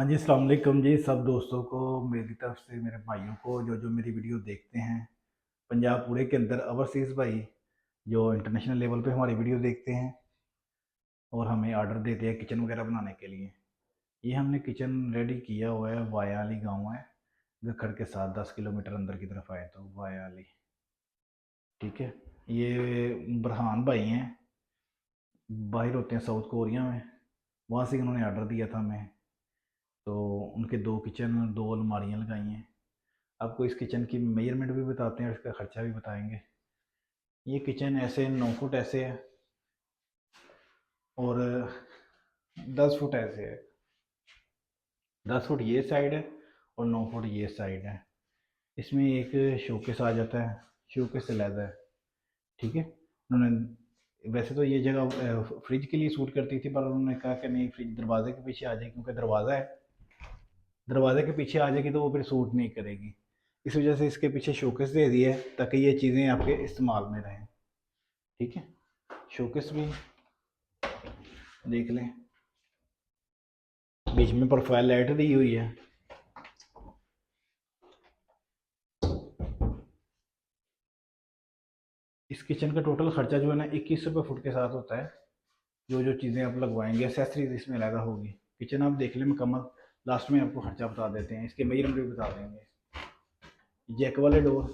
हाँ जी, अस्सलाम वालेकुम जी सब दोस्तों को, मेरी तरफ से मेरे भाइयों को जो जो मेरी वीडियो देखते हैं। पंजाब पूरे के अंदर ओवरसीज़ भाई जो इंटरनेशनल लेवल पे हमारी वीडियो देखते हैं और हमें ऑर्डर देते हैं किचन वगैरह बनाने के लिए। ये हमने किचन रेडी किया हुआ है। वायाली गांव है, गखड़ के साथ 10 किलोमीटर अंदर की तरफ आए तो वायाली। ठीक है, ये बुरहान भाई हैं, बाहर होते हैं साउथ कोरिया में। वहाँ से उन्होंने ऑर्डर दिया था हमें। तो उनके 2 किचन 2 अलमारियाँ लगाई हैं। आपको इस किचन की मेजरमेंट भी बताते हैं और इसका ख़र्चा भी बताएंगे। ये किचन ऐसे 9 फुट ऐसे है और 10 फुट ऐसे है। 10 फुट ये साइड है और 9 फुट ये साइड है। इसमें एक शोकेस आ जाता है, शोकेस से लैदा है। ठीक है, उन्होंने वैसे तो ये जगह फ्रिज के लिए सूट करती थी, पर उन्होंने कहा कि नहीं, फ्रिज दरवाजे के पीछे आ जाए, क्योंकि दरवाज़ा है, दरवाजे के पीछे आ जाएगी तो वो फिर सूट नहीं करेगी। इस वजह से इसके पीछे शोकेस दे दिया है ताकि ये चीज़ें आपके इस्तेमाल में रहें। ठीक है, शोकेस भी देख लें, बीच में प्रोफाइल लाइट दी हुई है। इस किचन का टोटल खर्चा जो है ना 21 रुपये फुट के साथ होता है। जो जो चीज़ें आप लगवाएंगे, एसेसरीज इसमें अलग होगी। किचन आप देख लें मुकम्मल, लास्ट में आपको खर्चा बता देते हैं, इसके मेजरमेंट भी बता देंगे। जैक वाले डोर,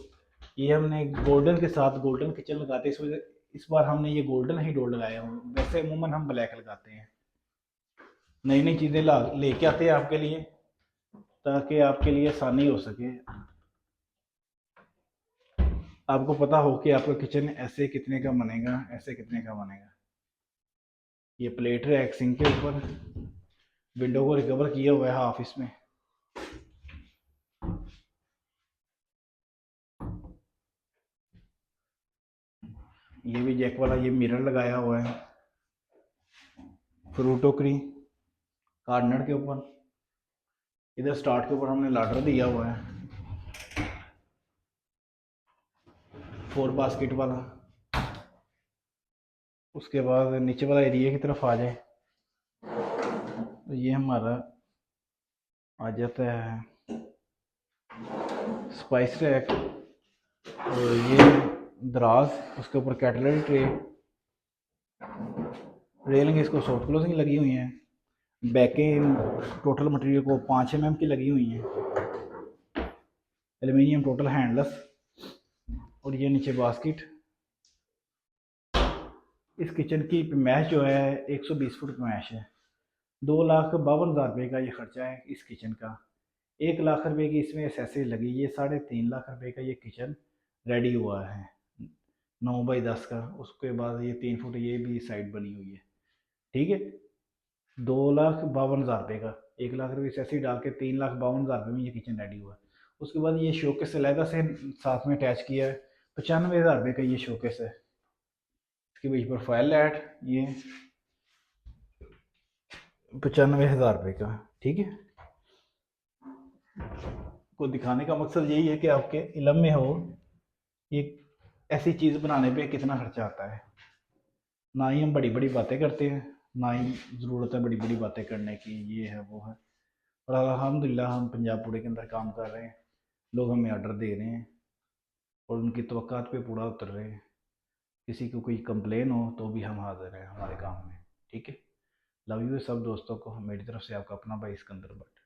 ये हमने गोल्डन के साथ गोल्डन किचन लगाते हैं, इस वजह इस बार हमने ये गोल्डन ही डोर लगाया हुआ। वैसे अमूमन हम ब्लैक लगाते हैं। नई नई चीज़ें ला लेके आते हैं आपके लिए, ताकि आपके लिए आसानी हो सके। आपको पता हो कि आपका किचन ऐसे कितने का बनेगा, ऐसे कितने का बनेगा। ये प्लेट है एक सिंक के ऊपर, विंडो को रिकवर किया हुआ है हाफ इसमें। ये भी जैक वाला ये मिरर लगाया हुआ है। फ्रूट टोकरी कार्नर के ऊपर, इधर स्टार्ट के ऊपर हमने लाडर दिया हुआ है 4 बास्केट वाला। उसके बाद नीचे वाला एरिया की तरफ आ जाए तो ये हमारा आ जाता है स्पाइस रैक, और ये दराज, उसके ऊपर कैटलरी ट्रे, रेलिंग इसको सॉफ्ट क्लोजिंग लगी हुई है। बैकें टोटल मटेरियल को 5 mm की लगी हुई हैं, एल्यूमिनियम टोटल हैंडलेस। और ये नीचे बास्केट। इस किचन की मैश जो है 120 फुट मैश है। 2,52,000 रुपये का ये खर्चा है इस किचन का। 1 लाख रुपए की इसमें एसेसरी लगी। ये 3.5 लाख रुपए का ये किचन रेडी हुआ है 9 बाई 10 का। उसके बाद ये 3 फुट ये भी साइड बनी हुई है। ठीक है, 2,52,000 रुपये का, 1 लाख रुपये एसेसरी डाल के 3,52,000 रुपये में ये किचन रेडी हुआ है। उसके बाद ये शोकेस अलहदा से साथ में अटैच किया है, 95,000 रुपये का ये शोकेस है। इसके बीच प्रोफाइल लाइट, ये 95,000 रुपये का। ठीक है, को दिखाने का मकसद यही है कि आपके इलम में हो ये ऐसी चीज़ बनाने पे कितना खर्चा आता है। ना ही हम बड़ी बड़ी बातें करते हैं, ना ही ज़रूरत है बड़ी बड़ी बातें करने की, ये है वो है। और अल्हम्दुलिल्लाह हम पंजाब पूरे के अंदर काम कर रहे हैं, लोग हमें ऑर्डर दे रहे हैं और उनकी तवक्कात पे पूरा उतर रहे हैं। किसी को कोई कंप्लेन हो तो भी हम हाजिर हैं हमारे काम में। ठीक है, लव यू सब दोस्तों को, मेरी तरफ से आपका अपना भाई सिकंदर भट्ट।